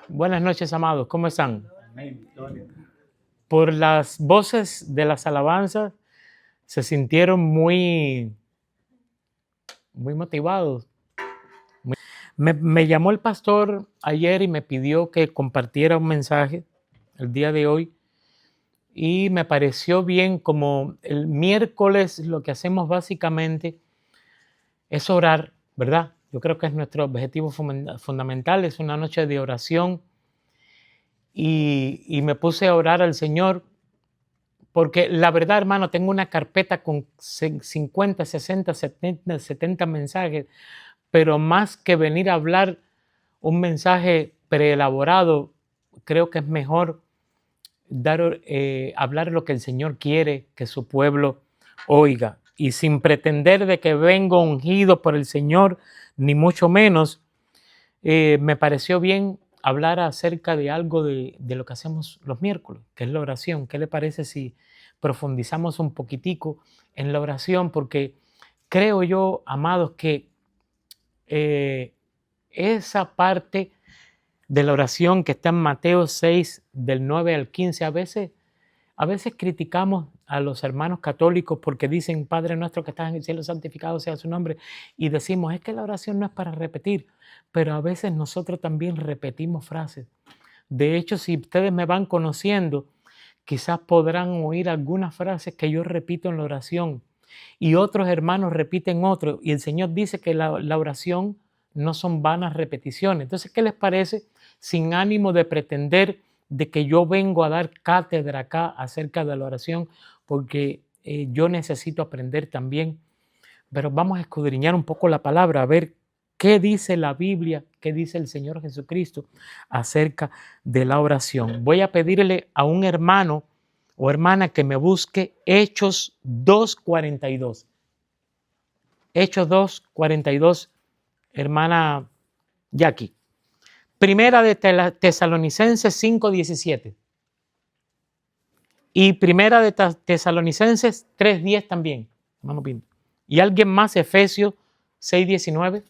Buenas noches, amados. ¿Cómo están? Amén, gloria. Por las voces de las alabanzas se sintieron muy motivados. Me llamó el pastor ayer y me pidió que compartiera un mensaje el día de hoy y me pareció bien. Como el miércoles lo que hacemos básicamente es orar, ¿verdad? Yo creo que es nuestro objetivo fundamental, es una noche de oración y me puse a orar al Señor. Porque la verdad, hermano, tengo una carpeta con 50, 60, 70 mensajes, pero más que venir a hablar un mensaje preelaborado, creo que es mejor hablar lo que el Señor quiere que su pueblo oiga. Y sin pretender de que vengo ungido por el Señor, ni mucho menos, me pareció bien hablar acerca de algo de lo que hacemos los miércoles, que es la oración. ¿Qué le parece si profundizamos un poquitico en la oración? Porque creo yo, amados, que esa parte de la oración que está en Mateo 6, del 9 al 15, a veces criticamos a los hermanos católicos porque dicen: Padre nuestro que estás en el cielo, santificado sea su nombre, y decimos: es que la oración no es para repetir, pero a veces nosotros también repetimos frases. De hecho, si ustedes me van conociendo, quizás podrán oír algunas frases que yo repito en la oración y otros hermanos repiten otros, y el Señor dice que la oración no son vanas repeticiones. Entonces, ¿qué les parece, sin ánimo de pretender de que yo vengo a dar cátedra acá acerca de la oración, porque yo necesito aprender también, pero vamos a escudriñar un poco la palabra, a ver qué dice la Biblia, qué dice el Señor Jesucristo acerca de la oración? Voy a pedirle a un hermano o hermana que me busque Hechos 2:42. Hechos 2:42, hermana Jackie. Primera de Tesalonicenses 5:17. Y primera de Tesalonicenses 3:10 también, hermano Pinto. ¿Y alguien más? Efesios 6:19.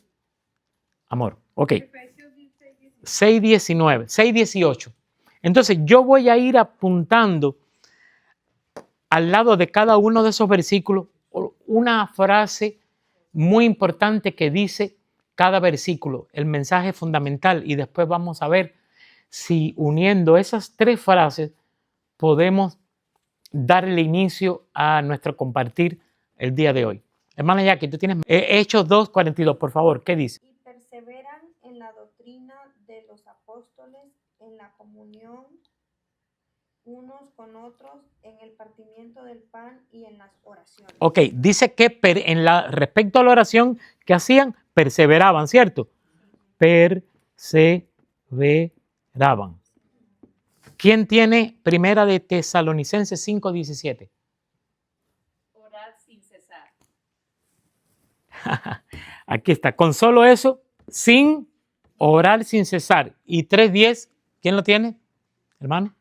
Amor, ok. 6:19, 6:18. Entonces yo voy a ir apuntando al lado de cada uno de esos versículos una frase muy importante que dice cada versículo, el mensaje fundamental, y después vamos a ver si uniendo esas tres frases podemos darle inicio a nuestro compartir el día de hoy. Hermana Jackie, tú tienes Hechos 2:42, por favor, ¿qué dice? Y perseveran en la doctrina de los apóstoles, en la comunión unos con otros, en el partimiento del pan y en las oraciones. Ok, dice que respecto a la oración que hacían, perseveraban, ¿cierto? Perseveraban. ¿Quién tiene primera de Tesalonicenses 5:17? Orar sin cesar. Aquí está, con solo eso, sin orar sin cesar. Y 3:10, ¿quién lo tiene, hermano?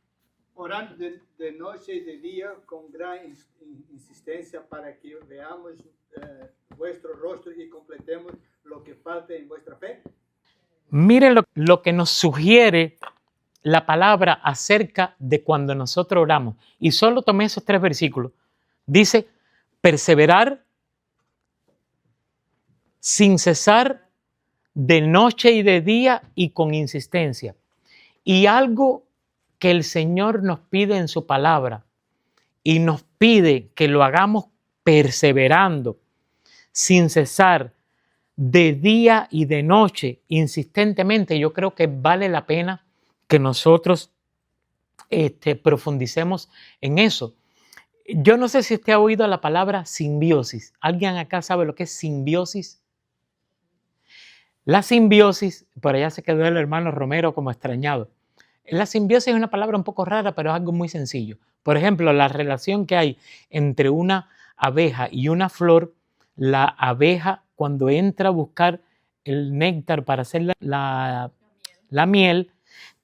Orando de noche y de día con gran insistencia para que veamos vuestro rostro y completemos lo que falta en vuestra fe. Miren lo que nos sugiere la palabra acerca de cuando nosotros oramos. Y solo tomé esos tres versículos. Dice: perseverar sin cesar, de noche y de día y con insistencia. Y algo que el Señor nos pide en su palabra y nos pide que lo hagamos perseverando, sin cesar, de día y de noche, insistentemente. Yo creo que vale la pena que nosotros profundicemos en eso. Yo no sé si usted ha oído la palabra simbiosis. ¿Alguien acá sabe lo que es simbiosis? La simbiosis, por allá se quedó el hermano Romero como extrañado. La simbiosis es una palabra un poco rara, pero es algo muy sencillo. Por ejemplo, la relación que hay entre una abeja y una flor. La abeja, cuando entra a buscar el néctar para hacer la miel,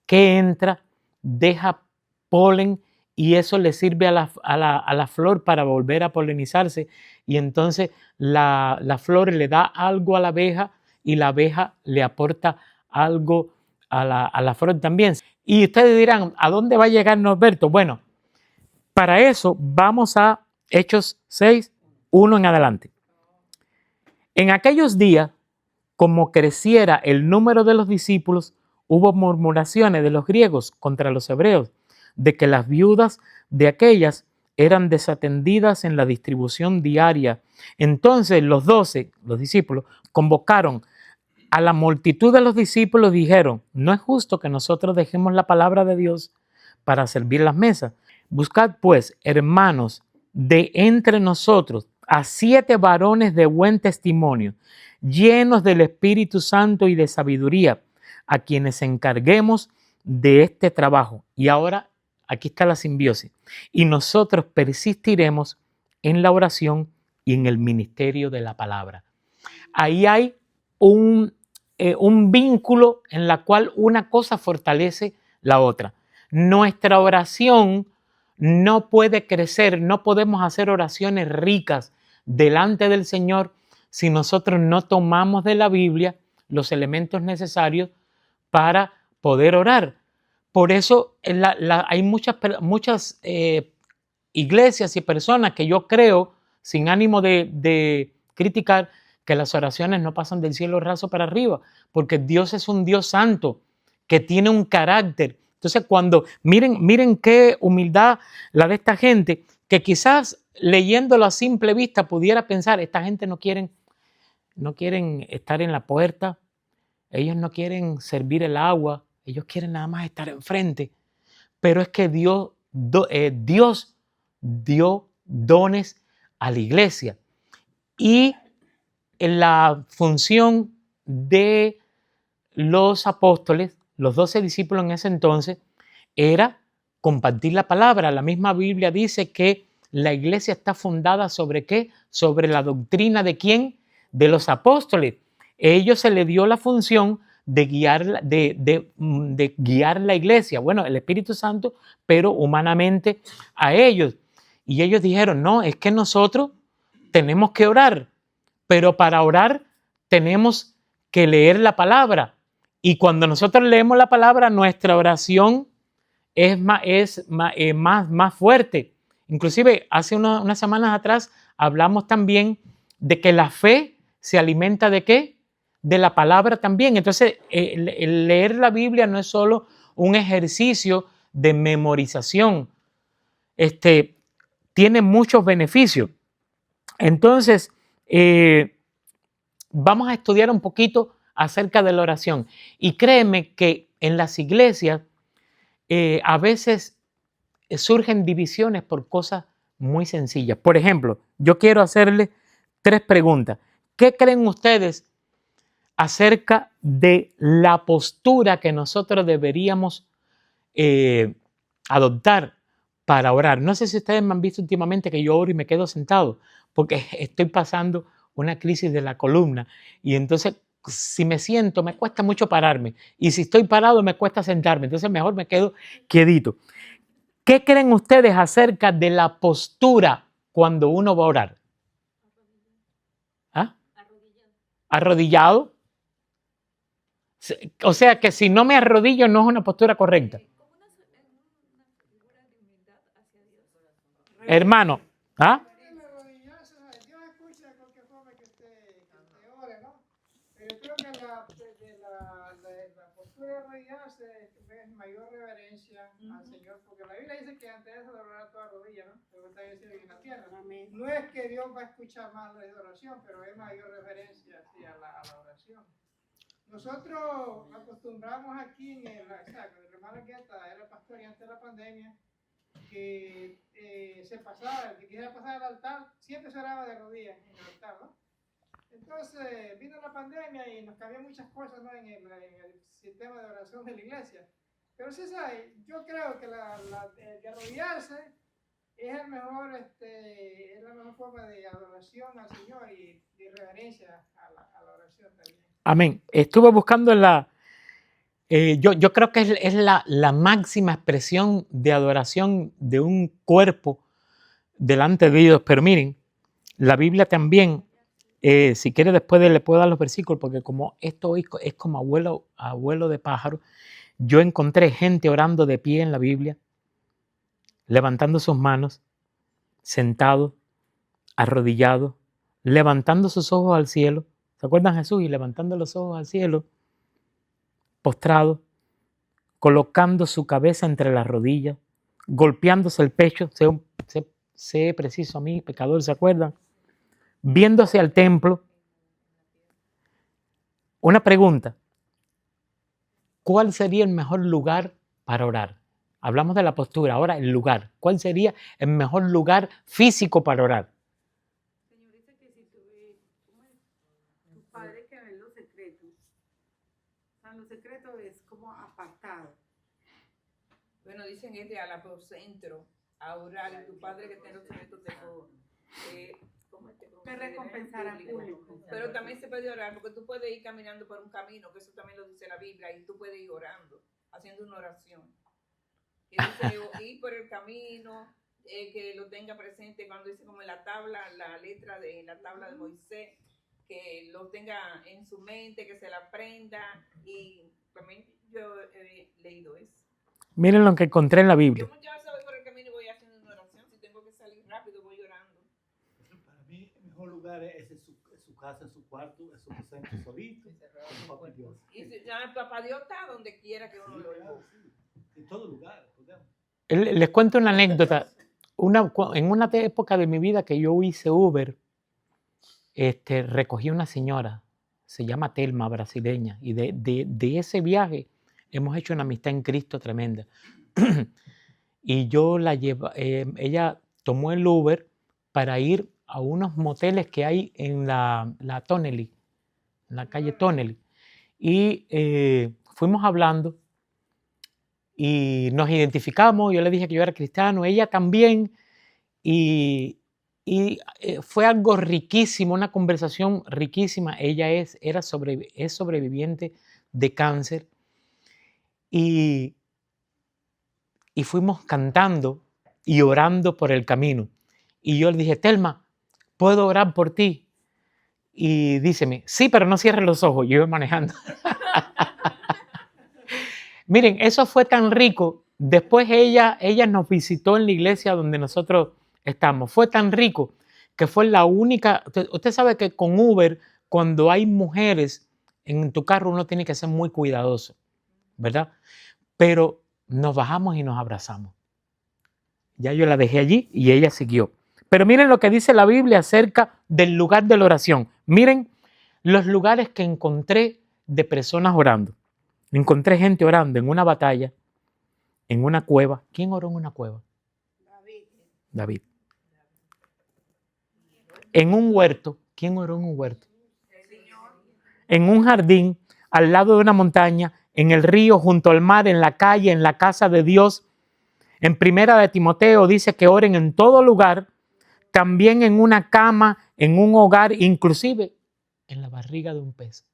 que entra, deja polen y eso le sirve a la flor para volver a polinizarse, y entonces la flor le da algo a la abeja y la abeja le aporta algo a la flor también. Y ustedes dirán, ¿a dónde va a llegar Norberto? Bueno, para eso vamos a Hechos 6, 1 en adelante. En aquellos días, como creciera el número de los discípulos, hubo murmuraciones de los griegos contra los hebreos, de que las viudas de aquellas eran desatendidas en la distribución diaria. Entonces los 12, los discípulos, convocaron a la multitud de los discípulos y dijeron, no es justo que nosotros dejemos la palabra de Dios para servir las mesas. Buscad pues, hermanos, de entre nosotros a 7 varones de buen testimonio, llenos del Espíritu Santo y de sabiduría, a quienes encarguemos de este trabajo. Y ahora aquí está la simbiosis. Y nosotros persistiremos en la oración y en el ministerio de la palabra. Ahí hay un vínculo en la cual una cosa fortalece la otra. Nuestra oración no puede crecer, no podemos hacer oraciones ricas delante del Señor si nosotros no tomamos de la Biblia los elementos necesarios para poder orar. Por eso hay muchas iglesias y personas que yo creo, sin ánimo de criticar, que las oraciones no pasan del cielo raso para arriba, porque Dios es un Dios santo, que tiene un carácter. Entonces, cuando miren qué humildad la de esta gente, que quizás leyéndolo a simple vista pudiera pensar, esta gente no quieren estar en la puerta, ellos no quieren servir el agua, ellos quieren nada más estar enfrente. Pero es que Dios dio dones a la iglesia. Y la función de los apóstoles, los 12 discípulos en ese entonces, era compartir la palabra. La misma Biblia dice que la iglesia está fundada ¿sobre qué? Sobre la doctrina ¿de quién? De los apóstoles. Ellos se les dio la función de guiar la iglesia. Bueno, el Espíritu Santo, pero humanamente a ellos. Y ellos dijeron, no, es que nosotros tenemos que orar, pero para orar tenemos que leer la palabra. Y cuando nosotros leemos la palabra, nuestra oración es más fuerte. Inclusive, hace unas semanas atrás hablamos también de que la fe se alimenta ¿de qué? De la palabra también. Entonces, el leer la Biblia no es solo un ejercicio de memorización. Tiene muchos beneficios. Entonces, vamos a estudiar un poquito acerca de la oración. Y créeme que en las iglesias a veces surgen divisiones por cosas muy sencillas. Por ejemplo, yo quiero hacerles 3 preguntas. ¿Qué creen ustedes acerca de la postura que nosotros deberíamos adoptar para orar? No sé si ustedes me han visto últimamente que yo oro y me quedo sentado, porque estoy pasando una crisis de la columna y entonces si me siento me cuesta mucho pararme y si estoy parado me cuesta sentarme, entonces mejor me quedo quietito. ¿Qué creen ustedes acerca de la postura cuando uno va a orar? ¿Ah? Arrodillado. O sea que si no me arrodillo no es una postura correcta. Hermano, ¿ah? Dios escucha de cualquier forma que te ore, ¿no? Pero yo creo que la postura de arrodillarse es mayor reverencia al Señor, porque la Biblia dice que antes de eso orar toda rodilla, ¿no? Pero está diciendo en la tierra. No es que Dios va a escuchar más la oración, pero es mayor reverencia sí, a la oración. Nosotros acostumbramos aquí en el hermano que era pastor y antes de la pandemia, que se pasaba, el que quisiera pasar al altar, siempre se oraba de rodillas en el altar, ¿no? Entonces vino la pandemia y nos cambió muchas cosas, ¿no? en el sistema de oración de la iglesia. Pero sí, ¿sabe? Yo creo que de arrodillarse es la mejor forma de adoración al Señor y de reverencia a la oración también. Amén. Estuve buscando yo creo que es la máxima expresión de adoración de un cuerpo delante de Dios. Pero miren, la Biblia también Si quiere después le puedo dar los versículos, porque como esto hoy es como abuelo de pájaro, yo encontré gente orando de pie en la Biblia, levantando sus manos, sentado, arrodillado, levantando sus ojos al cielo. ¿Se acuerdan Jesús? Y levantando los ojos al cielo, postrado, colocando su cabeza entre las rodillas, golpeándose el pecho, sé preciso a mí, pecador, ¿se acuerdan? Viéndose al templo. Una pregunta, ¿cuál sería el mejor lugar para orar? Hablamos de la postura, ahora el lugar. ¿Cuál sería el mejor lugar físico para orar? Señorita, que si tu padre que ve los secretos, o sea, los secretos es como apartado. Bueno, dicen es de al apocentro, a orar, y tu padre que tiene los secretos Te recompensará en público. Pero también se puede orar, porque tú puedes ir caminando por un camino, que eso también lo dice la Biblia, y tú puedes ir orando, haciendo una oración. Y dice, ir por el camino, que lo tenga presente cuando dice como en la tabla, la letra de la tabla de Moisés, que lo tenga en su mente, que se la aprenda, y también yo he leído eso. Miren lo que encontré en la Biblia. Yo muchas veces voy por el camino y voy haciendo una oración, si tengo que salir rápido voy orando. Para mí, el mejor lugar es en su casa, en su cuarto, en su centro solito. con Papá Dios. Y si, ya el papá Dios está donde quiera que uno Sí, lo claro, oiga. sí. En todo lugar, podemos. Les cuento una anécdota. En una época de mi vida que yo hice Uber, recogí una señora, se llama Telma, brasileña, y de ese viaje hemos hecho una amistad en Cristo tremenda. Y yo ella tomó el Uber para ir a unos moteles que hay en la Tonnelley, en la calle Tonnelley. Y fuimos hablando y nos identificamos. Yo le dije que yo era cristiano, ella también. Y fue algo riquísimo, una conversación riquísima. Ella es sobreviviente de cáncer. Y fuimos cantando y orando por el camino. Y yo le dije, Telma, ¿puedo orar por ti? Y díceme, sí, pero no cierres los ojos. Yo iba manejando. Miren, eso fue tan rico. Después ella nos visitó en la iglesia donde nosotros estamos. Fue tan rico que fue la única. Usted sabe que con Uber, cuando hay mujeres en tu carro, uno tiene que ser muy cuidadoso, ¿verdad? Pero nos bajamos y nos abrazamos. Ya yo la dejé allí y ella siguió. Pero miren lo que dice la Biblia acerca del lugar de la oración. Miren los lugares que encontré de personas orando. Encontré gente orando en una batalla, en una cueva. ¿Quién oró en una cueva? David. En un huerto. ¿Quién oró en un huerto? En un jardín, al lado de una montaña, en el río, junto al mar, en la calle, en la casa de Dios. En Primera de Timoteo dice que oren en todo lugar, también en una cama, en un hogar, inclusive en la barriga de un pez.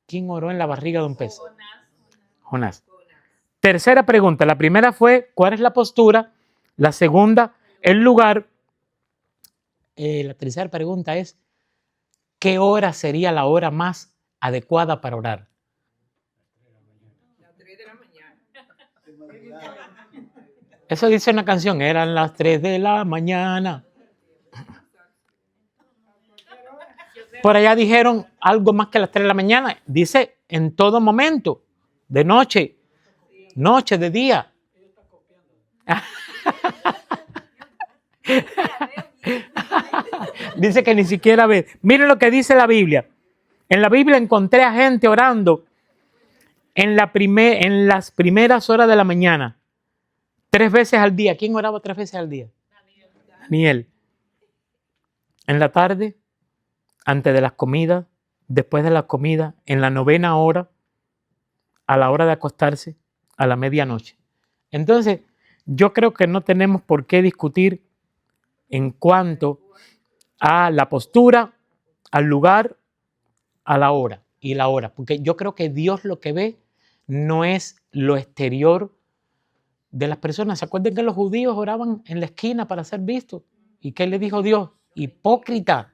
¿Quién oró en la barriga de un pez? Jonás. Tercera pregunta. La primera fue, ¿cuál es la postura? La segunda, el lugar. La tercera pregunta es, ¿qué hora sería la hora más adecuada para orar? Las 3 de la mañana. De madrugada. Eso dice una canción, eran las 3 de la mañana. Por allá dijeron algo más que las 3 de la mañana. Dice en todo momento, de noche, de día. Dice que ni siquiera ve. Miren lo que dice la Biblia. En la Biblia encontré a gente orando en las primeras horas de la mañana. 3 veces al día. ¿Quién oraba 3 veces al día? Daniel. En la tarde, antes de las comidas, después de la comida, en la 9ª hora, a la hora de acostarse, a la medianoche. Entonces, yo creo que no tenemos por qué discutir en cuanto a la postura, al lugar, a la hora y la hora. Porque yo creo que Dios lo que ve no es lo exterior de las personas. ¿Se acuerdan que los judíos oraban en la esquina para ser vistos? ¿Y qué le dijo Dios? Hipócrita.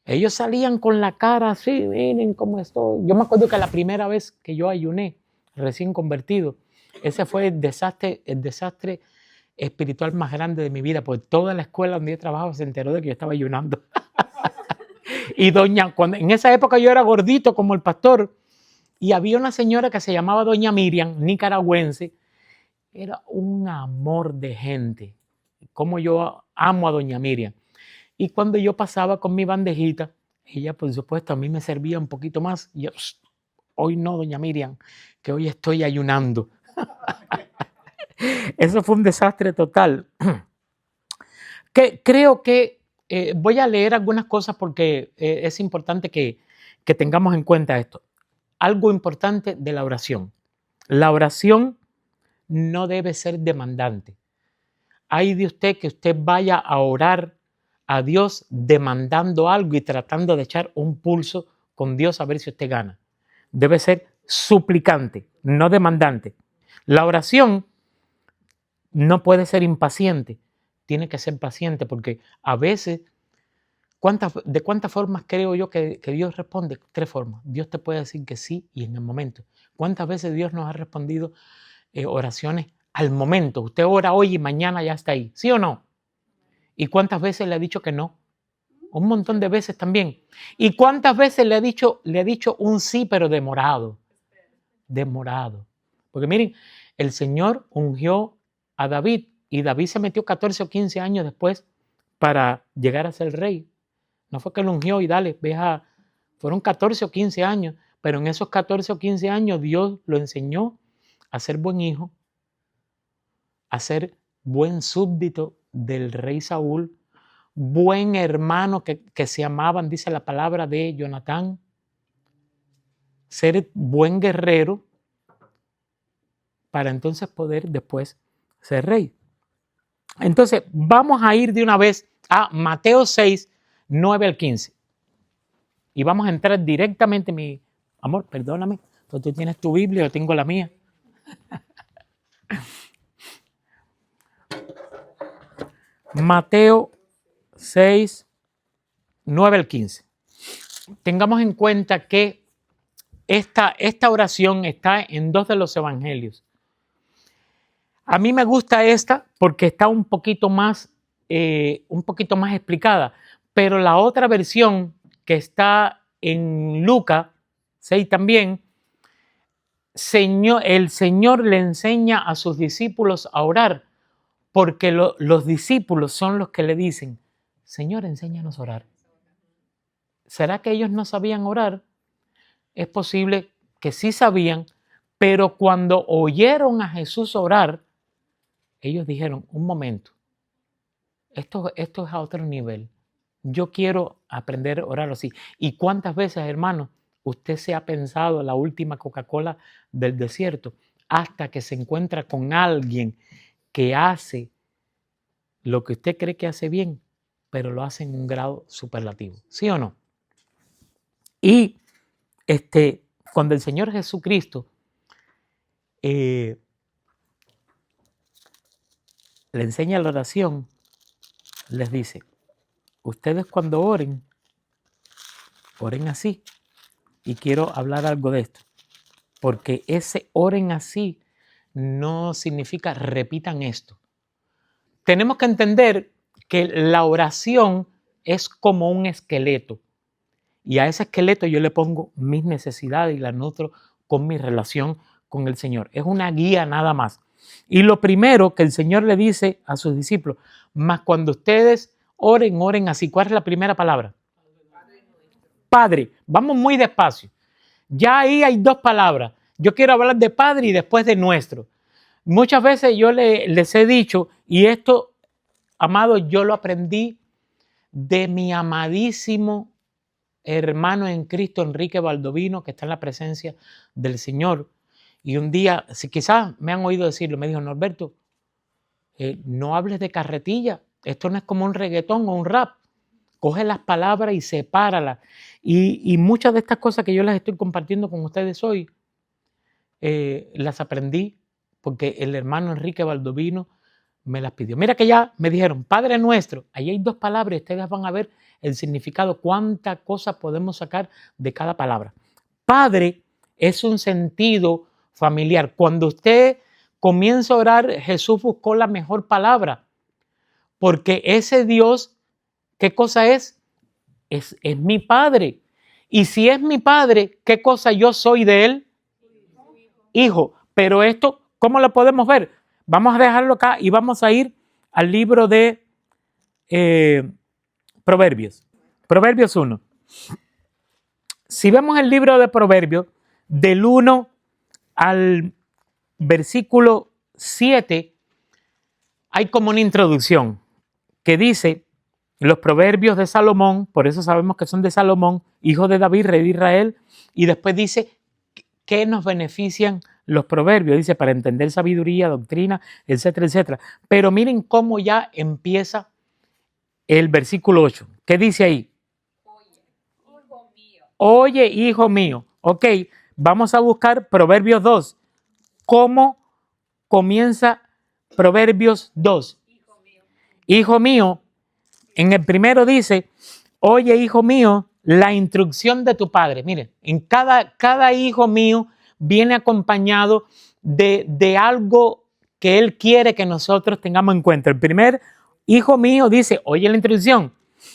Ellos salían con la cara así, miren cómo estoy. Yo me acuerdo que la primera vez que yo ayuné, recién convertido, ese fue el desastre espiritual más grande de mi vida, porque toda la escuela donde yo trabajaba se enteró de que yo estaba ayunando. Y en esa época yo era gordito como el pastor, y había una señora que se llamaba doña Miriam, nicaragüense. Era un amor de gente. Como yo amo a doña Miriam. Y cuando yo pasaba con mi bandejita, ella, por supuesto, a mí me servía un poquito más. Y yo, hoy no, doña Miriam, que hoy estoy ayunando. Eso fue un desastre total. Creo que voy a leer algunas cosas porque es importante que tengamos en cuenta esto. Algo importante de la oración. La oración no debe ser demandante. Hay de usted que usted vaya a orar a Dios demandando algo y tratando de echar un pulso con Dios a ver si usted gana. Debe ser suplicante, no demandante. La oración no puede ser impaciente, tiene que ser paciente, porque a veces, ¿de cuántas formas creo yo que Dios responde? 3 formas. Dios te puede decir que sí y en el momento. ¿Cuántas veces Dios nos ha respondido oraciones al momento? Usted ora hoy y mañana ya está ahí, ¿sí o no? ¿Y cuántas veces le ha dicho que no? Un montón de veces también. ¿Y cuántas veces le ha dicho un sí, pero demorado? Demorado. Porque miren, el Señor ungió a David y David se metió 14 o 15 años después para llegar a ser rey. No fue que lo ungió y dale, fueron 14 o 15 años, pero en esos 14 o 15 años Dios lo enseñó a ser buen hijo, a ser buen súbdito del rey Saúl, buen hermano que se amaban, dice la palabra de Jonatán, ser buen guerrero para entonces poder después ser rey. Entonces, vamos a ir de una vez a Mateo 6, 9 al 15. Y vamos a entrar directamente, mi amor, perdóname, tú tienes tu Biblia, yo tengo la mía. Mateo 6, 9 al 15. Tengamos en cuenta que esta oración está en 2 de los evangelios. A mí me gusta esta porque está un poquito más explicada, pero la otra versión que está en Lucas 6 también, el Señor le enseña a sus discípulos a orar, porque los discípulos son los que le dicen, Señor, enséñanos a orar. ¿Será que ellos no sabían orar? Es posible que sí sabían, pero cuando oyeron a Jesús orar, ellos dijeron, un momento, esto es a otro nivel. Yo quiero aprender a orar así. ¿Y cuántas veces, hermano, usted se ha pensado la última Coca-Cola del desierto hasta que se encuentra con alguien que hace lo que usted cree que hace bien, pero lo hace en un grado superlativo? ¿Sí o no? Y cuando el Señor Jesucristo le enseña la oración, les dice, ustedes cuando oren así. Y quiero hablar algo de esto, porque ese oren así no significa repitan esto. Tenemos que entender que la oración es como un esqueleto. Y a ese esqueleto yo le pongo mis necesidades y las nutro con mi relación con el Señor. Es una guía nada más. Y lo primero que el Señor le dice a sus discípulos, mas cuando ustedes oren así. ¿Cuál es la primera palabra? Padre. Vamos muy despacio. Ya ahí hay 2 palabras. Yo quiero hablar de Padre y después de nuestro. Muchas veces yo les he dicho, y esto, amado, yo lo aprendí de mi amadísimo hermano en Cristo, Enrique Baldovino, que está en la presencia del Señor. Y un día, si quizás me han oído decirlo, me dijo, Norberto, no hables de carretilla. Esto no es como un reggaetón o un rap. Coge las palabras y sepáralas. Y muchas de estas cosas que yo las estoy compartiendo con ustedes hoy, las aprendí porque el hermano Enrique Baldovino me las pidió. Mira que ya me dijeron, Padre nuestro, ahí hay 2 palabras y ustedes van a ver el significado, cuánta cosa podemos sacar de cada palabra. Padre es un sentido familiar. Cuando usted comienza a orar, Jesús buscó la mejor palabra, porque ese Dios, ¿qué cosa es? Es mi Padre. Y si es mi Padre, ¿qué cosa yo soy de Él? Hijo. Pero esto, ¿cómo lo podemos ver? Vamos a dejarlo acá y vamos a ir al libro de Proverbios. Proverbios 1. Si vemos el libro de Proverbios, del 1 al versículo 7, hay como una introducción que dice, los proverbios de Salomón, por eso sabemos que son de Salomón, hijo de David, rey de Israel, y después dice, ¿qué nos benefician los proverbios? Dice, para entender sabiduría, doctrina, etcétera, etcétera. Pero miren cómo ya empieza el versículo 8. ¿Qué dice ahí? Oye, hijo mío. Ok, vamos a buscar Proverbios 2. ¿Cómo comienza Proverbios 2? Hijo mío. En el primero dice, oye, hijo mío, la instrucción de tu padre. Miren, en cada hijo mío viene acompañado de algo que él quiere que nosotros tengamos en cuenta. El primer hijo mío dice, oye la instrucción.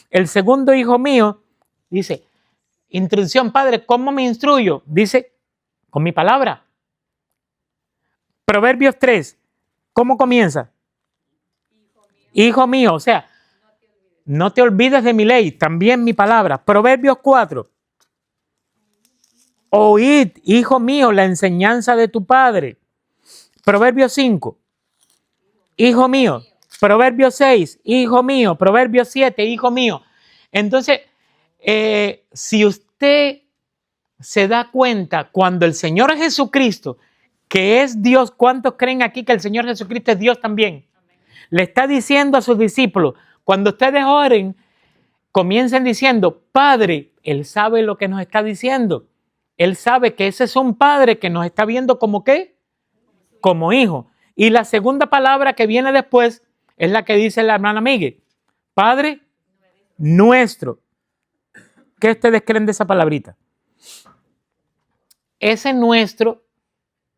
El segundo hijo mío dice, instrucción, padre, ¿cómo me instruyo? Dice, con mi palabra. Proverbios 3, ¿cómo comienza? Hijo mío, o sea, no te olvides de mi ley, también mi palabra. Proverbios 4, oíd, hijo mío, la enseñanza de tu padre. Proverbios 5, hijo mío. Proverbios 6, hijo mío. Proverbios 7, hijo mío. Entonces, si usted se da cuenta, cuando el Señor Jesucristo, que es Dios, ¿cuántos creen aquí que el Señor Jesucristo es Dios también? Le está diciendo a sus discípulos, cuando ustedes oren, comiencen diciendo, Padre, Él sabe lo que nos está diciendo. Él sabe que ese es un Padre que nos está viendo como ¿qué? Como hijo. Y la segunda palabra que viene después es la que dice la hermana Miguel. Padre nuestro. ¿Qué ustedes creen de esa palabrita? Ese nuestro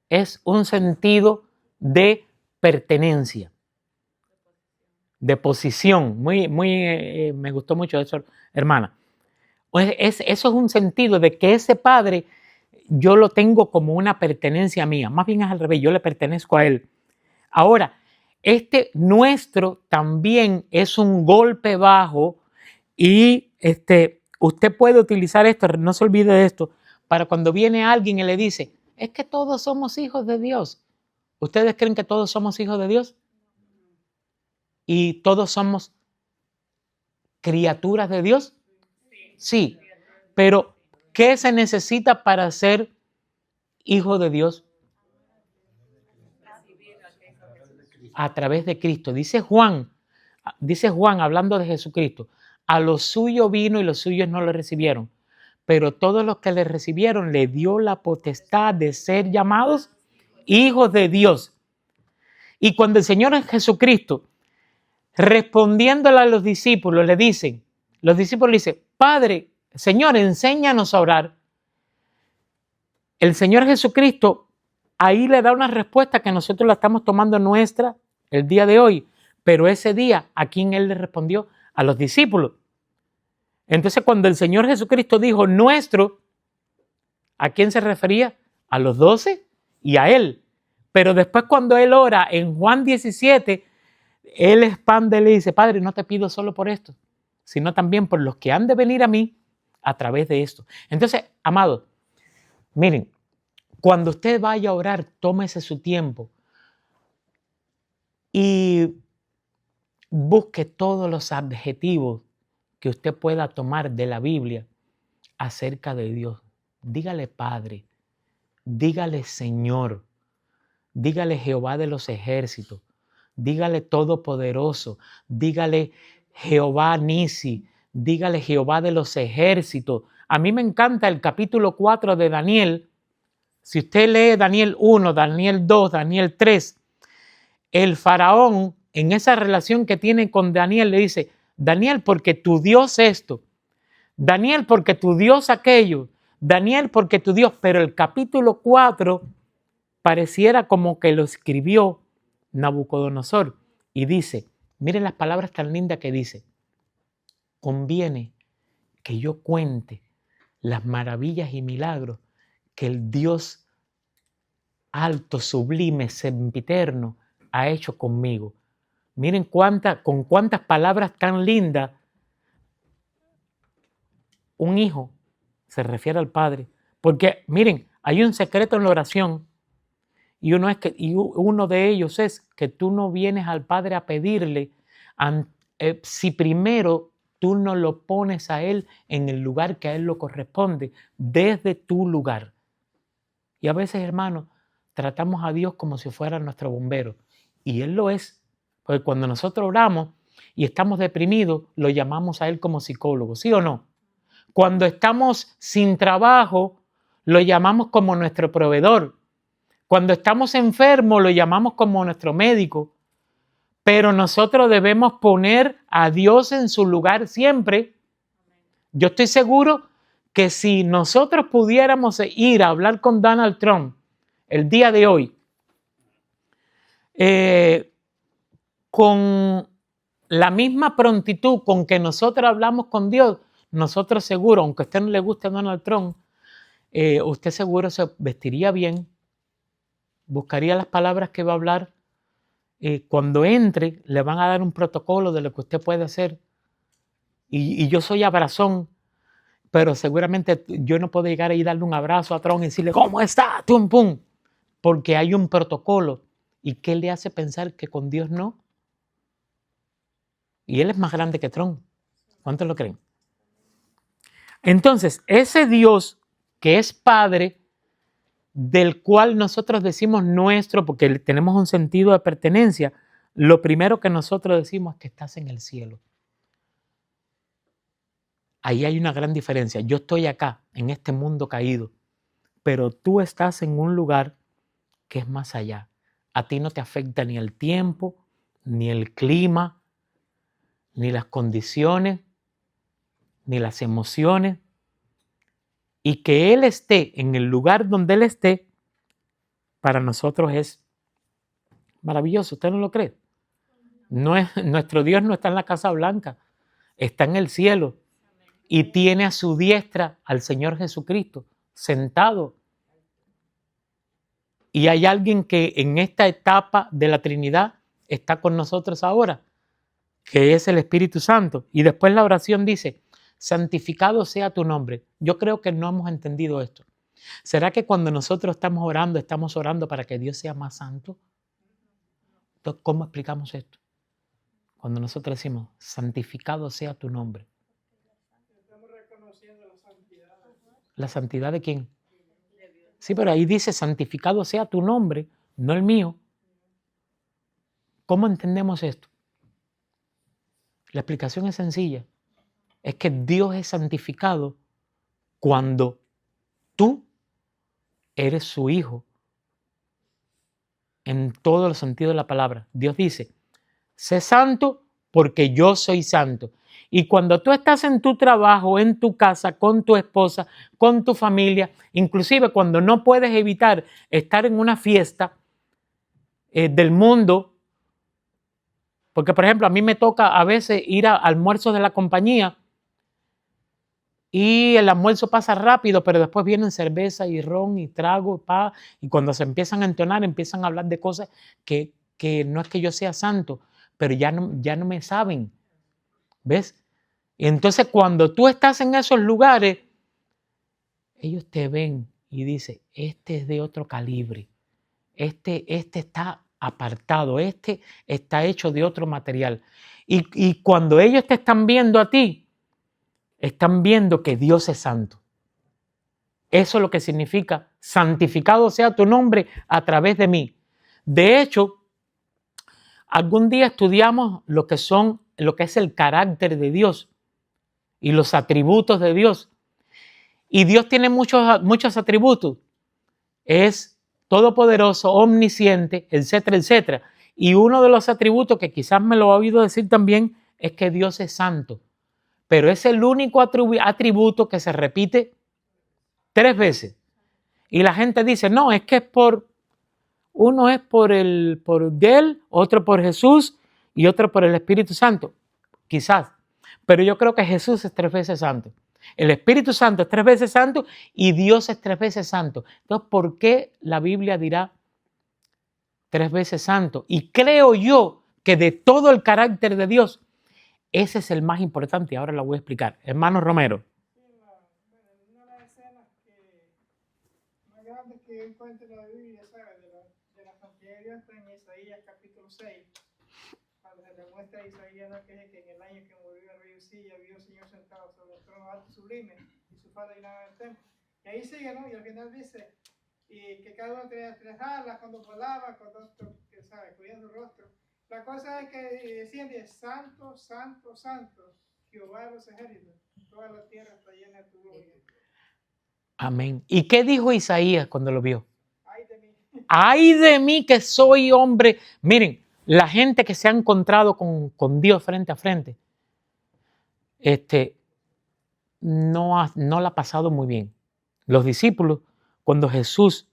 es un sentido de pertenencia, de posición. Me gustó mucho eso, hermana. Eso es un sentido de que ese Padre yo lo tengo como una pertenencia mía. Más bien es al revés, yo le pertenezco a Él. Ahora, este nuestro también es un golpe bajo y usted puede utilizar esto, no se olvide de esto, para cuando viene alguien y le dice, es que todos somos hijos de Dios. ¿Ustedes creen que todos somos hijos de Dios? ¿Y todos somos criaturas de Dios? Sí, pero ¿qué se necesita para ser hijo de Dios? A través de Cristo. Dice Juan hablando de Jesucristo, a los suyos vino y los suyos no le recibieron, pero todos los que le recibieron le dio la potestad de ser llamados hijos de Dios. Y cuando el Señor Jesucristo, respondiéndole a los discípulos, le dicen, Padre, Señor, enséñanos a orar. El Señor Jesucristo ahí le da una respuesta que nosotros la estamos tomando nuestra el día de hoy, pero ese día, ¿a quién Él le respondió? A los discípulos. Entonces, cuando el Señor Jesucristo dijo nuestro, ¿a quién se refería? A los 12 y a Él. Pero después cuando Él ora en Juan 17, Él expande y le dice, Padre, no te pido solo por esto, sino también por los que han de venir a mí a través de esto. Entonces, amados, miren, cuando usted vaya a orar, tómese su tiempo y busque todos los adjetivos que usted pueda tomar de la Biblia acerca de Dios. Dígale Padre, dígale Señor, dígale Jehová de los ejércitos, dígale Todopoderoso, dígale Jehová Nisi, dígale Jehová de los ejércitos. A mí me encanta el capítulo 4 de Daniel. Si usted lee Daniel 1, Daniel 2, Daniel 3, el faraón en esa relación que tiene con Daniel, le dice, Daniel, porque tu Dios esto, Daniel, porque tu Dios aquello, Daniel, porque tu Dios, pero el capítulo 4 pareciera como que lo escribió Nabucodonosor y dice, miren las palabras tan lindas que dice, conviene que yo cuente las maravillas y milagros que el Dios alto, sublime, sempiterno ha hecho conmigo. Miren con cuántas palabras tan lindas un hijo se refiere al Padre. Porque miren, hay un secreto en la oración y uno de ellos es que tú no vienes al Padre a pedirle si primero tú no lo pones a Él en el lugar que a Él lo corresponde, desde tu lugar. Y a veces, hermanos, tratamos a Dios como si fuera nuestro bombero. Y Él lo es. Porque cuando nosotros oramos y estamos deprimidos, lo llamamos a Él como psicólogo, ¿sí o no? Cuando estamos sin trabajo, lo llamamos como nuestro proveedor. Cuando estamos enfermos, lo llamamos como nuestro médico. Pero nosotros debemos poner a Dios en su lugar siempre. Yo estoy seguro que si nosotros pudiéramos ir a hablar con Donald Trump el día de hoy, con la misma prontitud con que nosotros hablamos con Dios, nosotros seguro, aunque a usted no le guste Donald Trump, usted seguro se vestiría bien, buscaría las palabras que va a hablar. Cuando entre, le van a dar un protocolo de lo que usted puede hacer. Y yo soy abrazón, pero seguramente yo no puedo llegar ahí y darle un abrazo a Trump y decirle, ¿cómo está? ¡Tum, pum! Porque hay un protocolo. ¿Y qué le hace pensar que con Dios no? Y Él es más grande que Trump. ¿Cuántos lo creen? Entonces, ese Dios que es Padre, del cual nosotros decimos nuestro, porque tenemos un sentido de pertenencia, lo primero que nosotros decimos es que estás en el cielo. Ahí hay una gran diferencia. Yo estoy acá, en este mundo caído, pero tú estás en un lugar que es más allá. A ti no te afecta ni el tiempo, ni el clima, ni las condiciones, ni las emociones. Y que Él esté en el lugar donde Él esté, para nosotros es maravilloso. ¿Usted no lo cree? Nuestro Dios no está en la Casa Blanca, está en el cielo y tiene a su diestra al Señor Jesucristo sentado. Y hay alguien que en esta etapa de la Trinidad está con nosotros ahora, que es el Espíritu Santo. Y después la oración dice, santificado sea tu nombre. Yo creo que no hemos entendido esto. ¿Será que cuando nosotros estamos orando para que Dios sea más santo? Entonces, ¿cómo explicamos esto? Cuando nosotros decimos, santificado sea tu nombre. Estamos reconociendo la santidad. ¿La santidad de quién? Sí, pero ahí dice, santificado sea tu nombre, no el mío. ¿Cómo entendemos esto? La explicación es sencilla. Es que Dios es santificado cuando tú eres su hijo. En todo el sentido de la palabra. Dios dice, sé santo porque yo soy santo. Y cuando tú estás en tu trabajo, en tu casa, con tu esposa, con tu familia, inclusive cuando no puedes evitar estar en una fiesta del mundo, porque por ejemplo a mí me toca a veces ir a almuerzos de la compañía y el almuerzo pasa rápido, pero después vienen cerveza y ron y trago, y cuando se empiezan a entonar, empiezan a hablar de cosas que no es que yo sea santo, pero ya no me saben. ¿Ves? Y entonces cuando tú estás en esos lugares, ellos te ven y dicen, este es de otro calibre, este está apartado, este está hecho de otro material. Y cuando ellos te están viendo a ti, están viendo que Dios es santo. Eso es lo que significa, santificado sea tu nombre a través de mí. De hecho, algún día estudiamos lo que es el carácter de Dios y los atributos de Dios. Y Dios tiene muchos atributos. Es todopoderoso, omnisciente, etcétera, etcétera. Y uno de los atributos que quizás me lo ha oído decir también es que Dios es santo. Pero es el único atributo que se repite 3 veces. Y la gente dice, no, es que es uno es por Él, otro por Jesús y otro por el Espíritu Santo. Quizás. Pero yo creo que Jesús es 3 veces santo. El Espíritu Santo es 3 veces santo y Dios es 3 veces santo. Entonces, ¿por qué la Biblia dirá 3 veces santo? Y creo yo que de todo el carácter de Dios, ese es el más importante. Ahora lo voy a explicar. Hermano Romero. Sí, una de las escenas más grandes que yo encuentro en la Biblia, ¿sabes? De la santidad de Dios está en Isaías capítulo 6. Cuando se le muestra a Isaías, ¿no? Que en el año que murió el rey Usía, vio al Señor sentado sobre el trono alto y sublime, y su falda llenaba el templo. Y ahí sigue, ¿no? Y al final dice, y que cada uno tenía 3 alas cuando volaba, con otro, que sabe, cubriendo su rostro. La cosa es que decían, santo, santo, santo, Jehová de los ejércitos, toda la tierra está llena de tu gloria. Amén. ¿Y qué dijo Isaías cuando lo vio? Ay de mí. ¡Ay de mí que soy hombre! Miren, la gente que se ha encontrado con Dios frente a frente, no la ha pasado muy bien. Los discípulos, cuando Jesús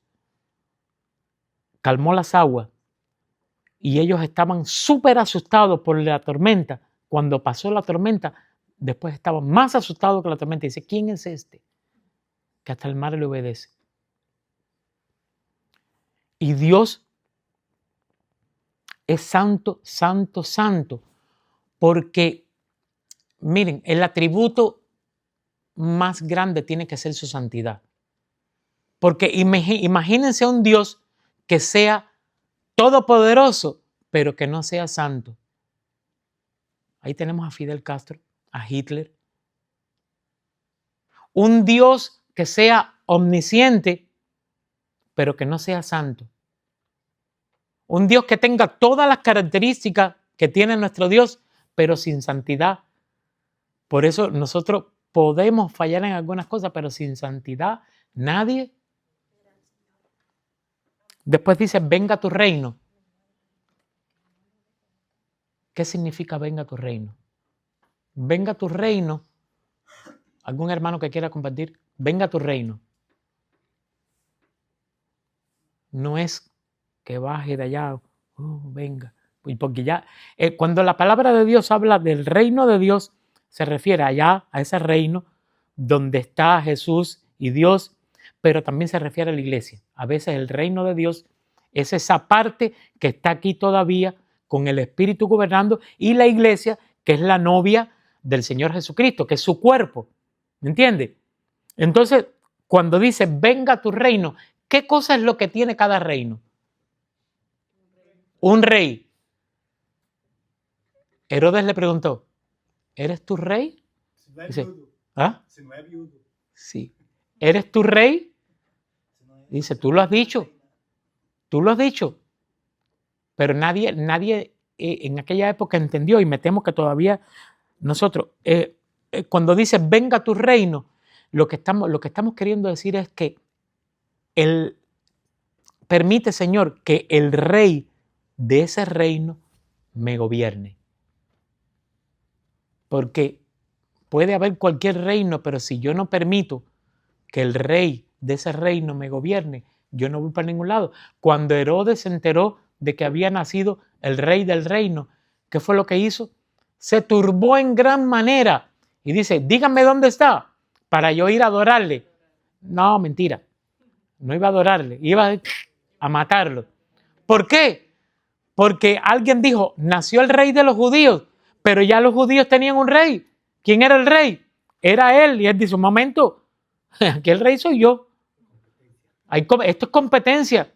calmó las aguas y ellos estaban súper asustados por la tormenta, cuando pasó la tormenta, después estaban más asustados que la tormenta. Y dice, ¿quién es este que hasta el mar le obedece? Y Dios es santo, santo, santo, porque, miren, el atributo más grande tiene que ser su santidad. Porque imagínense a un Dios que sea todopoderoso, pero que no sea santo. Ahí tenemos a Fidel Castro, a Hitler. Un Dios que sea omnisciente, pero que no sea santo. Un Dios que tenga todas las características que tiene nuestro Dios, pero sin santidad. Por eso nosotros podemos fallar en algunas cosas, pero sin santidad nadie. Después dice, venga tu reino. ¿Qué significa venga tu reino? Venga tu reino. ¿Algún hermano que quiera compartir? Venga tu reino. No es que baje de allá, venga. Porque ya, cuando la palabra de Dios habla del reino de Dios, se refiere allá, a ese reino donde está Jesús y Dios, pero también se refiere a la iglesia. A veces el reino de Dios es esa parte que está aquí todavía con el Espíritu gobernando, y la iglesia, que es la novia del Señor Jesucristo, que es su cuerpo. ¿Me entiende? Entonces, cuando dice, venga tu reino, ¿qué cosa es lo que tiene cada reino? Un rey. Herodes le preguntó, ¿eres tu rey? Dice, ¿ah? Sí. ¿Eres tu rey? Dice, tú lo has dicho. Tú lo has dicho. Pero nadie en aquella época entendió, y me temo que todavía nosotros, cuando dice venga tu reino, lo que estamos queriendo decir es que permite, Señor, que el rey de ese reino me gobierne. Porque puede haber cualquier reino, pero si yo no permito que el rey de ese reino me gobierne, yo no voy para ningún lado. Cuando Herodes se enteró de que había nacido el rey del reino, ¿qué fue lo que hizo? Se turbó en gran manera y dice, díganme dónde está para yo ir a adorarle. No, mentira. No iba a adorarle, iba a matarlo. ¿Por qué? Porque alguien dijo, nació el rey de los judíos, pero ya los judíos tenían un rey. ¿Quién era el rey? Era él. Y él dice, un momento, aquí el rey soy yo. Esto es competencia.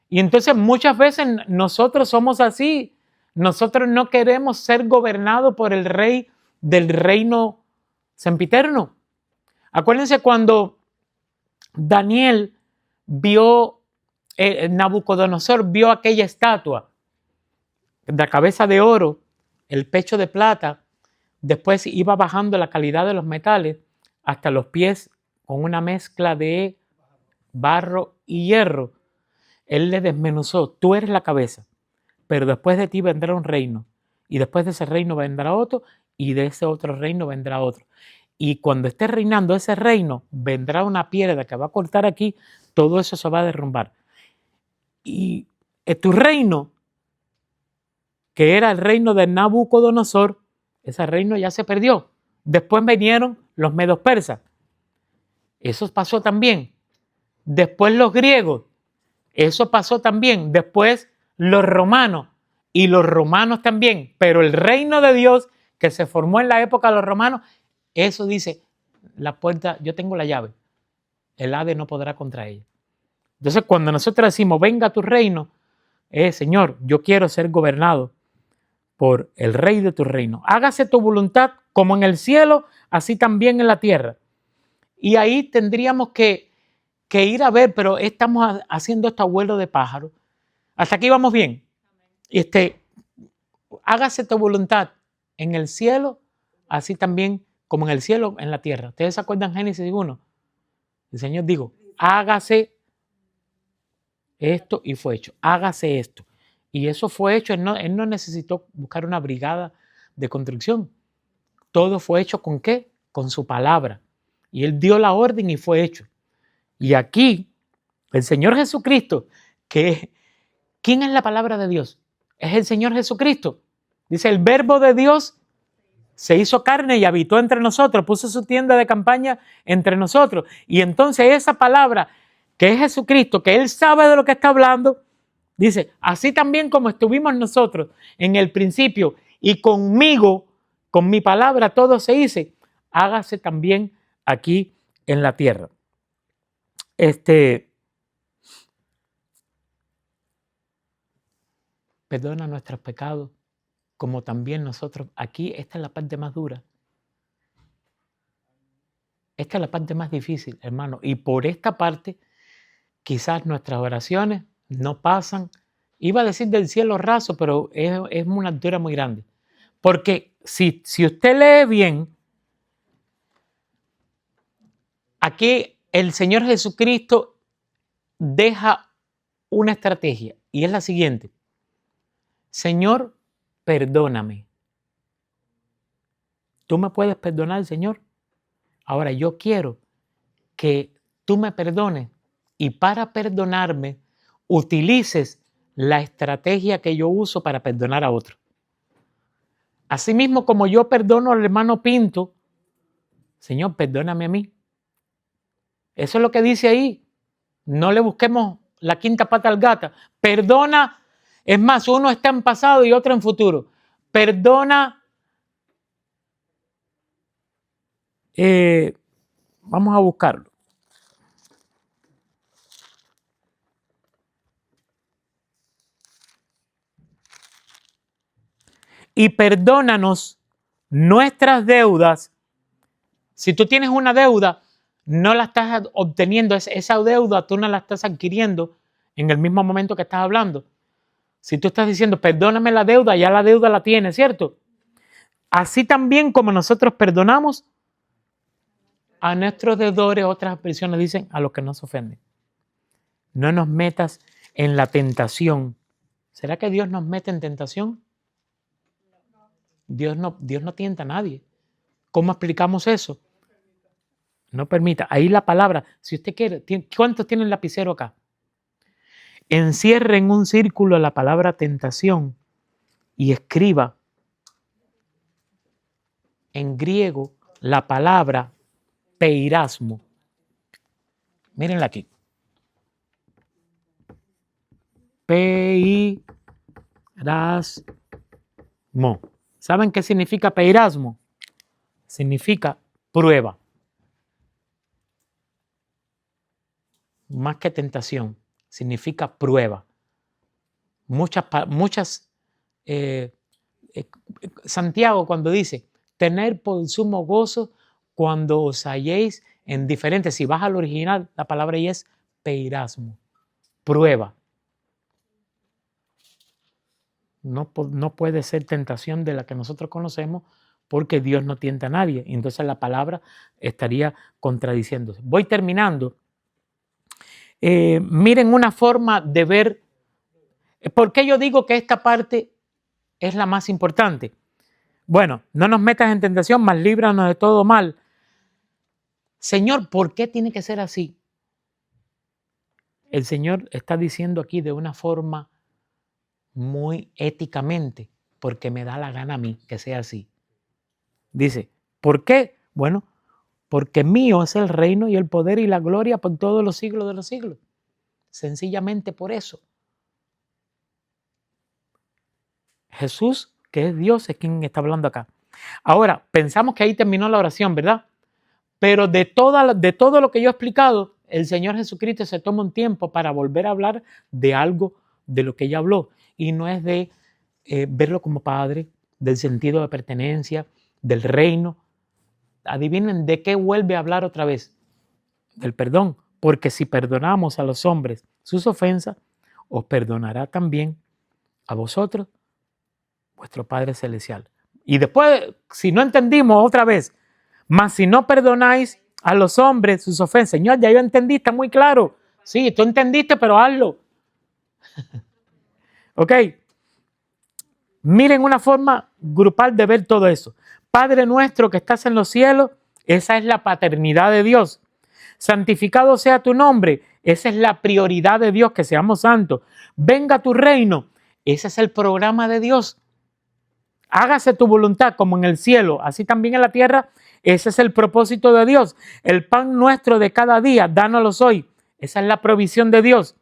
Y entonces muchas veces nosotros somos así. Nosotros no queremos ser gobernados por el rey del reino sempiterno. Acuérdense cuando Daniel vio, Nabucodonosor vio aquella estatua, la cabeza de oro, el pecho de plata, después iba bajando la calidad de los metales hasta los pies con una mezcla de barro y hierro. Él le desmenuzó, tú eres la cabeza, pero después de ti vendrá un reino, y después de ese reino vendrá otro, y de ese otro reino vendrá otro. Y cuando esté reinando ese reino, vendrá una piedra que va a cortar aquí, todo eso se va a derrumbar. Y tu reino, que era el reino de Nabucodonosor, ese reino ya se perdió. Después vinieron los medos persas. Eso pasó también. Después los griegos. Eso pasó también. Después los romanos. Y los romanos también. Pero el reino de Dios que se formó en la época de los romanos, eso dice, la puerta, yo tengo la llave. El Hades no podrá contra ella. Entonces, cuando nosotros decimos, venga a tu reino, Señor, yo quiero ser gobernado por el rey de tu reino. Hágase tu voluntad como en el cielo, así también en la tierra. Y ahí tendríamos que ir a ver, pero estamos haciendo este vuelo de pájaro. Hasta aquí vamos bien. Hágase tu voluntad en el cielo, así también como en el cielo, en la tierra. ¿Ustedes se acuerdan Génesis 1? El Señor dijo, hágase esto y fue hecho. Hágase esto. Y eso fue hecho. Él no necesitó buscar una brigada de construcción. Todo fue hecho ¿con qué? Con su palabra. Y Él dio la orden y fue hecho. Y aquí, el Señor Jesucristo, ¿quién es la palabra de Dios? Es el Señor Jesucristo. Dice, el verbo de Dios se hizo carne y habitó entre nosotros, puso su tienda de campaña entre nosotros. Y entonces esa palabra que es Jesucristo, que Él sabe de lo que está hablando, dice, así también como estuvimos nosotros en el principio y conmigo, con mi palabra todo se hizo, hágase también aquí en la tierra. Perdona nuestros pecados, como también nosotros. Aquí esta es la parte más dura. Esta es la parte más difícil, hermano. Y por esta parte, quizás nuestras oraciones no pasan. Iba a decir del cielo raso, pero es una altura muy grande. Porque si usted lee bien, aquí el Señor Jesucristo deja una estrategia y es la siguiente. Señor, perdóname. ¿Tú me puedes perdonar, Señor? Ahora yo quiero que tú me perdones y para perdonarme utilices la estrategia que yo uso para perdonar a otro. Asimismo, como yo perdono al hermano Pinto, Señor, perdóname a mí. Eso es lo que dice ahí. No le busquemos la quinta pata al gato. Perdona. Es más, uno está en pasado y otro en futuro. Perdona. Vamos a buscarlo. Y perdónanos nuestras deudas. Si tú tienes una deuda, no la estás obteniendo, esa deuda tú no la estás adquiriendo en el mismo momento que estás hablando. Si tú estás diciendo, perdóname la deuda, ya la deuda la tienes, ¿cierto? Así también como nosotros perdonamos a nuestros deudores, otras versiones dicen a los que nos ofenden. No nos metas en la tentación. ¿Será que Dios nos mete en tentación? Dios no tienta a nadie. ¿Cómo explicamos eso? No permita. Ahí la palabra, si usted quiere, ¿cuántos tienen lapicero acá? Encierre en un círculo la palabra tentación y escriba en griego la palabra peirasmo. Mírenla aquí. Peirasmo. ¿Saben qué significa peirasmo? Significa prueba. Más que tentación, significa prueba. Santiago cuando dice, tener por sumo gozo cuando os halléis en diferentes, si vas al original, la palabra ahí es peirasmo, prueba. No puede ser tentación de la que nosotros conocemos porque Dios no tienta a nadie. Entonces la palabra estaría contradiciéndose. Voy terminando. Miren una forma de ver ¿Por qué yo digo que esta parte es la más importante? Bueno, no nos metas en tentación, mas líbranos de todo mal. Señor, ¿por qué tiene que ser así? El Señor está diciendo aquí de una forma muy éticamente, porque me da la gana a mí que sea así. Dice, ¿por qué? Bueno, porque mío es el reino y el poder y la gloria por todos los siglos de los siglos. Sencillamente por eso. Jesús, que es Dios, es quien está hablando acá. Ahora, pensamos que ahí terminó la oración, ¿verdad? Pero de todo lo que yo he explicado, el Señor Jesucristo se toma un tiempo para volver a hablar de algo de lo que ella habló. Y no es de verlo como Padre, del sentido de pertenencia, del reino. Adivinen de qué vuelve a hablar otra vez. Del perdón. Porque si perdonamos a los hombres sus ofensas, os perdonará también a vosotros vuestro Padre Celestial. Y después, si no entendimos otra vez, mas si no perdonáis a los hombres sus ofensas. Señor, ya yo entendí, está muy claro. Sí, tú entendiste, pero hazlo. Ok. Miren una forma grupal de ver todo eso. Padre nuestro que estás en los cielos, esa es la paternidad de Dios. Santificado sea tu nombre, esa es la prioridad de Dios, que seamos santos. Venga tu reino, ese es el programa de Dios. Hágase tu voluntad como en el cielo, así también en la tierra. Ese es el propósito de Dios. El pan nuestro de cada día, dánoslo hoy. Esa es la provisión de Dios.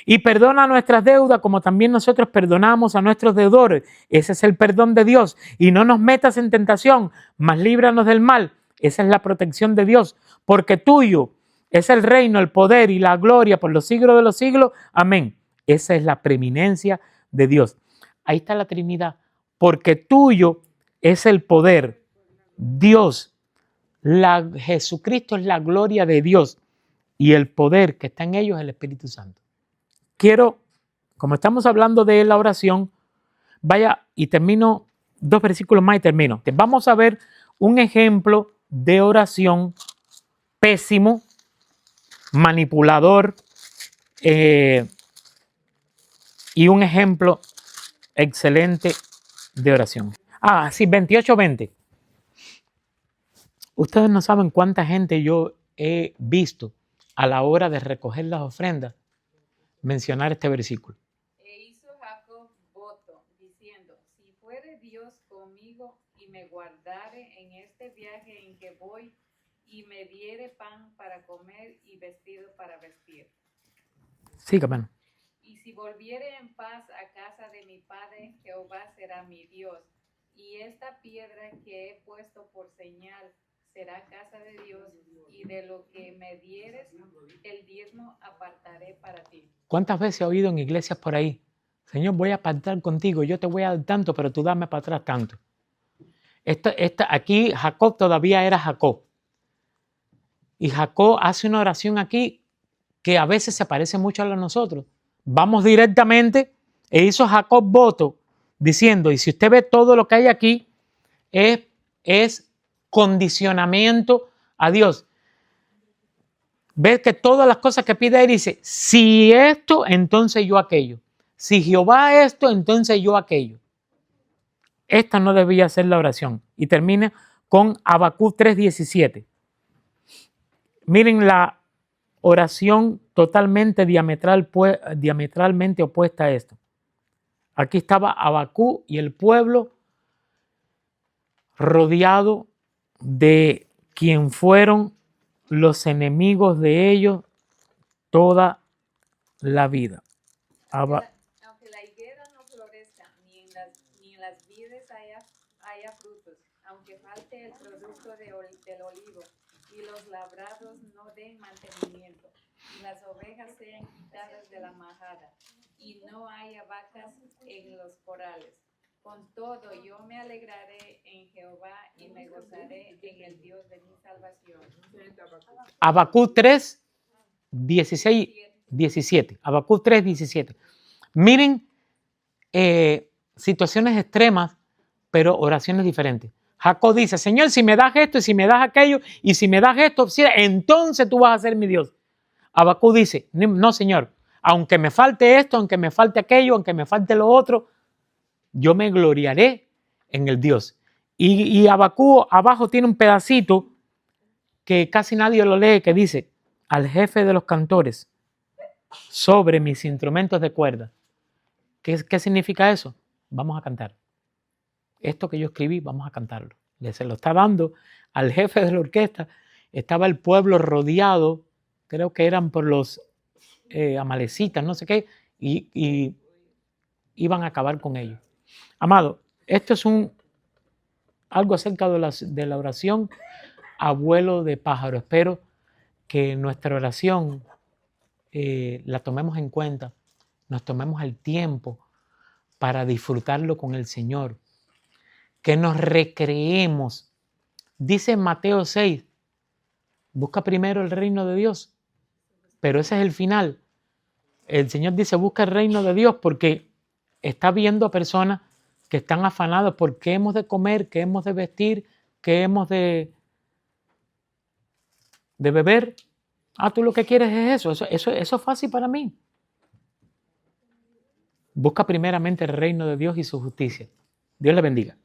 Y perdona nuestras deudas como también nosotros perdonamos a nuestros deudores. Ese es el perdón de Dios. Y no nos metas en tentación, mas líbranos del mal. Esa es la protección de Dios. Porque tuyo es el reino, el poder y la gloria por los siglos de los siglos. Amén. Esa es la preeminencia de Dios. Ahí está la Trinidad. Porque tuyo es el poder. Dios, Jesucristo es la gloria de Dios. Y el poder que está en ellos es el Espíritu Santo. Quiero, como estamos hablando de la oración, vaya y termino 2 versículos más y termino. Vamos a ver un ejemplo de oración pésimo, manipulador y un ejemplo excelente de oración. Sí, 28:20. Ustedes no saben cuánta gente yo he visto a la hora de recoger las ofrendas mencionar este versículo. E hizo Jacob voto, diciendo, si fuere Dios conmigo y me guardare en este viaje en que voy, y me diere pan para comer y vestido para vestir. Sí, hermano. Y si volviere en paz a casa de mi padre, Jehová será mi Dios, y esta piedra que he puesto por señal será casa de Dios, y de lo que me dieres, el diezmo apartaré para ti. ¿Cuántas veces he oído en iglesias por ahí? Señor, voy a apartar contigo, yo te voy a dar tanto, pero tú dame para atrás tanto. Aquí Jacob todavía era Jacob. Y Jacob hace una oración aquí que a veces se parece mucho a la de nosotros. Vamos directamente, e hizo Jacob voto diciendo, y si usted ve todo lo que hay aquí, es condicionamiento a Dios. Ve que todas las cosas que pide él dice, si esto, entonces yo aquello. Si Jehová esto, entonces yo aquello. Esta no debía ser la oración. Y termina con Habacuc 3:17. Miren la oración totalmente diametralmente opuesta a esto. Aquí estaba Habacuc y el pueblo rodeado de quien fueron los enemigos de ellos toda la vida. Aunque la higuera no florezca, ni en las vides haya frutos, aunque falte el producto del olivo, y los labrados no den mantenimiento, y las ovejas sean quitadas de la majada, y no haya vacas en los corrales. Con todo, yo me alegraré en Jehová y me gozaré en el Dios de mi salvación. Habacuc 3, 16, 17. Habacuc 3, 17. Miren situaciones extremas, pero oraciones diferentes. Jacob dice, Señor, si me das esto y si me das aquello y si me das esto, entonces tú vas a ser mi Dios. Habacuc dice, no, Señor, Aunque me falte esto, aunque me falte aquello, aunque me falte lo otro, yo me gloriaré en el Dios. Y Habacuc abajo tiene un pedacito que casi nadie lo lee, que dice, al jefe de los cantores sobre mis instrumentos de cuerda. ¿Qué significa eso? Vamos a cantar. Esto que yo escribí, vamos a cantarlo. Se lo está dando al jefe de la orquesta. Estaba el pueblo rodeado, creo que eran por los amalecitas, no sé qué, y iban a acabar con ellos. Amado, esto es algo acerca de la oración a vuelo de pájaro. Espero que nuestra oración la tomemos en cuenta, nos tomemos el tiempo para disfrutarlo con el Señor, que nos recreemos. Dice en Mateo 6, busca primero el reino de Dios, pero ese es el final. El Señor dice, busca el reino de Dios porque está viendo a personas que están afanadas por qué hemos de comer, qué hemos de vestir, qué hemos de beber. Tú lo que quieres es eso es fácil para mí. Busca primeramente el reino de Dios y su justicia. Dios le bendiga.